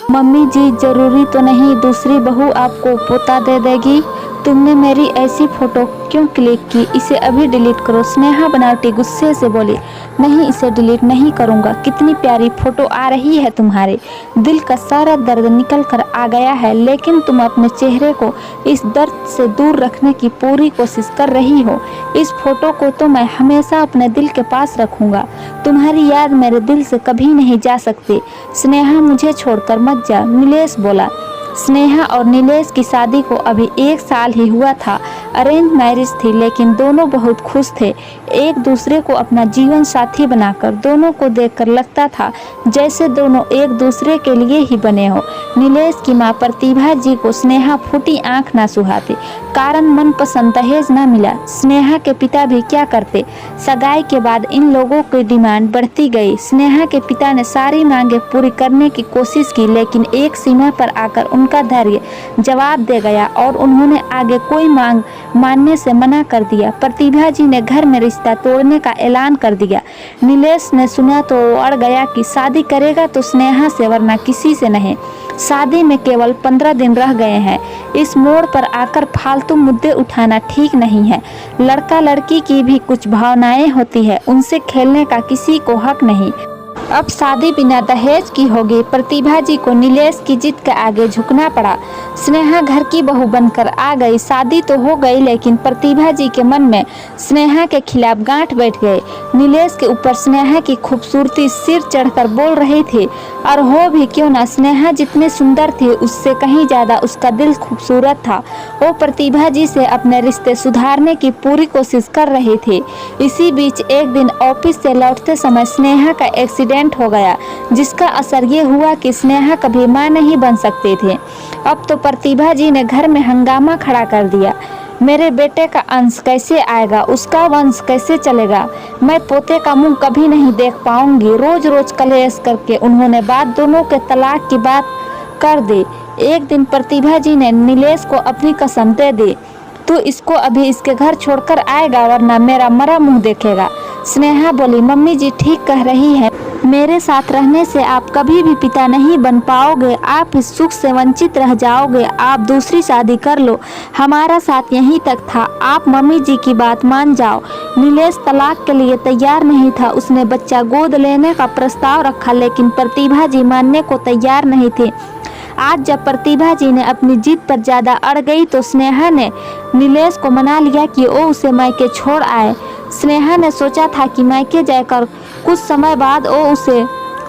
Mummy जी, जरूरी तो नहीं दूसरी बहू आपको पोता दे देगी। तुमने मेरी ऐसी फोटो क्यों क्लिक की? इसे अभी डिलीट करो। स्नेहा बनावटी गुस्से से बोली। नहीं, इसे डिलीट नहीं करूँगा। कितनी प्यारी फोटो आ रही है तुम्हारे। दिल का सारा दर्द निकल कर आ गया है, लेकिन तुम अपने चेहरे को इस दर्द से दूर रखने की पूरी कोशिश कर रही हो। इस फोटो को तो मैं हमेशा अपने दिल के पास रखूँगा। तुम्हारी याद मेरे दिल से कभी नहीं जा सकती। स्नेहा, मुझे छोड़कर मत जा, नीलेश बोला। स्नेहा और नीलेश की शादी को अभी 1 साल ही हुआ था। अरेंज मैरिज थी, लेकिन दोनों बहुत खुश थे, एक दूसरे को अपना जीवन साथी बनाकर। दोनों को देखकर लगता था जैसे दोनों एक दूसरे के लिए ही बने हो। नीलेश की मां प्रतिभा जी को स्नेहा फूटी आंख ना सुहाती, कारण मनपसंद दहेज न मिला। स्नेहा के पिता भी क्या करते। सगाई के बाद इन लोगों की डिमांड बढ़ती गई। स्नेहा के पिता ने सारी मांगे पूरी करने की कोशिश की, लेकिन एक सीमा पर आकर उनका धैर्य जवाब दे गया और उन्होंने आगे कोई मांग मानने से मना कर दिया। प्रतिभा जी ने घर में रिश्ता तोड़ने का ऐलान कर दिया। नीलेश ने सुना तो वो अड़ गया कि शादी करेगा तो स्नेहा से, वरना किसी से नहीं। शादी में केवल 15 दिन रह गए हैं। इस मोड़ पर आकर फालतू मुद्दे उठाना ठीक नहीं है। लड़का लड़की की भी कुछ भावनाएं होती है, उनसे खेलने का किसी को हक नहीं। अब शादी बिना दहेज की होगी। प्रतिभा जी को नीलेश की जिद के आगे झुकना पड़ा। स्नेहा घर की बहू बनकर आ गई। शादी तो हो गई, लेकिन प्रतिभा जी के मन में स्नेहा के खिलाफ गांठ बैठ गए। नीलेश के ऊपर स्नेहा की खूबसूरती सिर चढ़कर बोल रही थी, और हो भी क्यों ना, स्नेहा जितनी सुंदर थी उससे कहीं ज्यादा उसका दिल खूबसूरत था। वो प्रतिभा जी से अपने रिश्ते सुधारने की पूरी कोशिश कर रही थी। इसी बीच एक दिन ऑफिस से लौटते समय स्नेहा का एक्सीडेंट हो गया, जिसका असर ये हुआ कि स्नेहा कभी मां नहीं बन सकती थी। अब तो प्रतिभा जी ने घर में हंगामा खड़ा कर दिया। मेरे बेटे का अंश कैसे आएगा, उसका वंश कैसे चलेगा, मैं पोते का मुंह कभी नहीं देख पाऊंगी। रोज रोज कलेश करके उन्होंने दोनों के तलाक की बात कर दी। एक दिन प्रतिभा जी ने नीलेश को अपनी कसम दे दी, तू इसको अभी इसके घर छोड़कर आएगा, वरना मेरा मरा मुंह देखेगा। स्नेहा बोली, मम्मी जी ठीक कह रही है। मेरे साथ रहने से आप कभी भी पिता नहीं बन पाओगे। आप इस सुख से वंचित रह जाओगे। आप दूसरी शादी कर लो, हमारा साथ यहीं तक था। आप मम्मी जी की बात मान जाओ। नीलेश तलाक के लिए तैयार नहीं था। उसने बच्चा गोद लेने का प्रस्ताव रखा, लेकिन प्रतिभा जी मानने को तैयार नहीं थी। आज जब प्रतिभा जी ने अपनी जिद पर ज्यादा अड़ गई तो स्नेहा ने नीलेश को मना लिया कि वो उसे मायके छोड़ आए। स्नेहा ने सोचा था कि मायके जाकर कुछ समय बाद वो उसे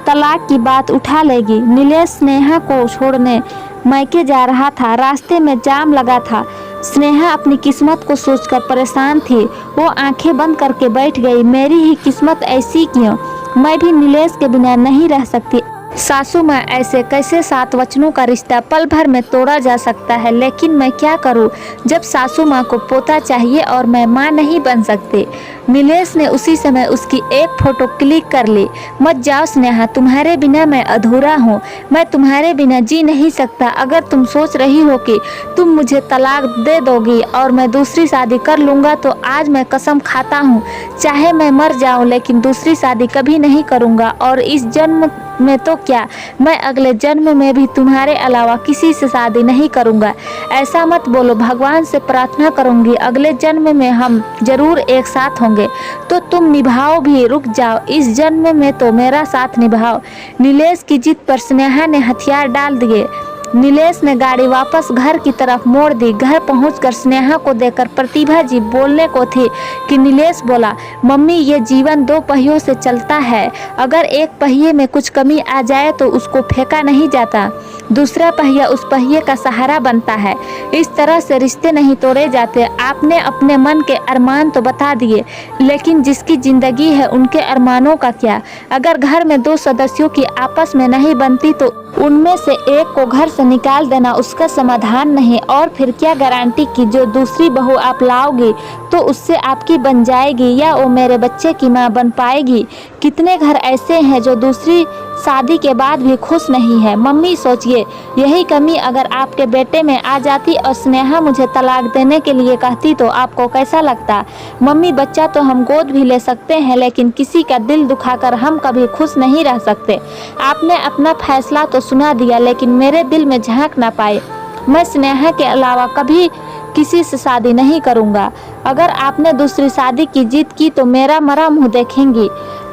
तलाक की बात उठा लेगी। नीलेश स्नेहा को छोड़ने मायके जा रहा था। रास्ते में जाम लगा था। स्नेहा अपनी किस्मत को सोचकर परेशान थी। वो आंखें बंद करके बैठ गई। मेरी ही किस्मत ऐसी क्यों, मैं भी नीलेश के बिना नहीं रह सकती। सासू माँ, ऐसे कैसे 7 वचनों का रिश्ता पल भर में तोड़ा जा सकता है। लेकिन मैं क्या करूँ जब सासू माँ को पोता चाहिए और मैं माँ नहीं बन सकती। नीलेश ने उसी समय उसकी एक फोटो क्लिक कर ली। मत जाओ स्नेहा, तुम्हारे बिना मैं अधूरा हूँ। मैं तुम्हारे बिना जी नहीं सकता। अगर तुम सोच रही हो कि तुम मुझे तलाक दे दोगी और मैं दूसरी शादी कर लूँगा, तो आज मैं कसम खाता हूँ, चाहे मैं मर जाऊँ लेकिन दूसरी शादी कभी नहीं करूँगा। और इस जन्म में तो क्या, मैं अगले जन्म में भी तुम्हारे अलावा किसी से शादी नहीं करूँगा। ऐसा मत बोलो। भगवान से प्रार्थना करूँगी अगले जन्म में हम जरूर एक साथ होंगे। तो तुम निभाओ भी, रुक जाओ, इस जन्म में तो मेरा साथ निभाओ। नीलेश की जिद पर स्नेहा ने हथियार डाल दिए। नीलेश ने गाड़ी वापस घर की तरफ मोड़ दी। घर पहुंचकर स्नेहा को देखकर प्रतिभा जी बोलने को थी कि नीलेश बोला, मम्मी ये जीवन 2 पहियों से चलता है। अगर एक पहिए में कुछ कमी आ जाए तो उसको फेंका नहीं जाता, दूसरा पहिया उस पहिए का सहारा बनता है। इस तरह से रिश्ते नहीं तोड़े जाते। आपने अपने मन के अरमान तो बता दिए, लेकिन जिसकी जिंदगी है उनके अरमानों का क्या। अगर घर में 2 सदस्यों की आपस में नहीं बनती तो उनमें से एक को घर से निकाल देना उसका समाधान नहीं। और फिर क्या गारंटी कि जो दूसरी बहू आप लाओगी तो उससे आपकी बन जाएगी या वो मेरे बच्चे की मां बन पाएगी। कितने घर ऐसे हैं जो दूसरी शादी के बाद भी खुश नहीं है। मम्मी सोचिए, यही कमी अगर आपके बेटे में आ जाती और स्नेहा मुझे तलाक देने के लिए कहती तो आपको कैसा लगता? मम्मी, बच्चा तो हम गोद भी ले सकते हैं, लेकिन किसी का दिल दुखाकर हम कभी खुश नहीं रह सकते। आपने अपना फैसला तो सुना दिया, लेकिन मेरे दिल में झांक ना पाए। मैं स्नेहा के अलावा कभी किसी से शादी नहीं करूँगा। अगर आपने दूसरी शादी की जिद की तो मेरा मरा मुँह देखेंगी।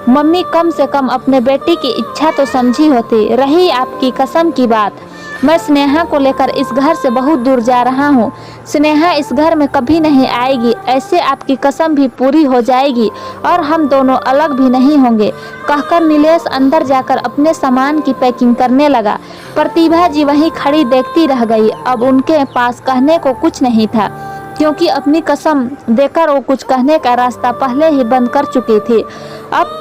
मम्मी, कम से कम अपने बेटी की इच्छा तो समझी होती। रही आपकी कसम की बात, मैं स्नेहा को लेकर इस घर से बहुत दूर जा रहा हूँ। स्नेहा इस घर में कभी नहीं आएगी, ऐसे आपकी कसम भी पूरी हो जाएगी और हम दोनों अलग भी नहीं होंगे, कहकर नीलेश अंदर जाकर अपने सामान की पैकिंग करने लगा। प्रतिभा जी वहीं खड़ी देखती रह गई। अब उनके पास कहने को कुछ नहीं था, क्योंकि अपनी कसम देकर वो कुछ कहने का रास्ता पहले ही बंद कर चुकी थी। अब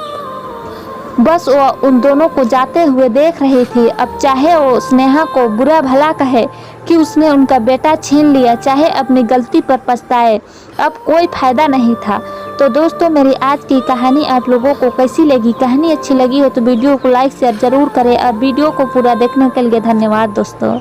बस वो उन दोनों को जाते हुए देख रही थी। अब चाहे वो स्नेहा को बुरा भला कहे कि उसने उनका बेटा छीन लिया, चाहे अपनी गलती पर पछताए, अब कोई फायदा नहीं था। तो दोस्तों, मेरी आज की कहानी आप लोगों को कैसी लगी? कहानी अच्छी लगी हो तो वीडियो को लाइक शेयर जरूर करें और वीडियो को पूरा देखने के लिए धन्यवाद दोस्तों।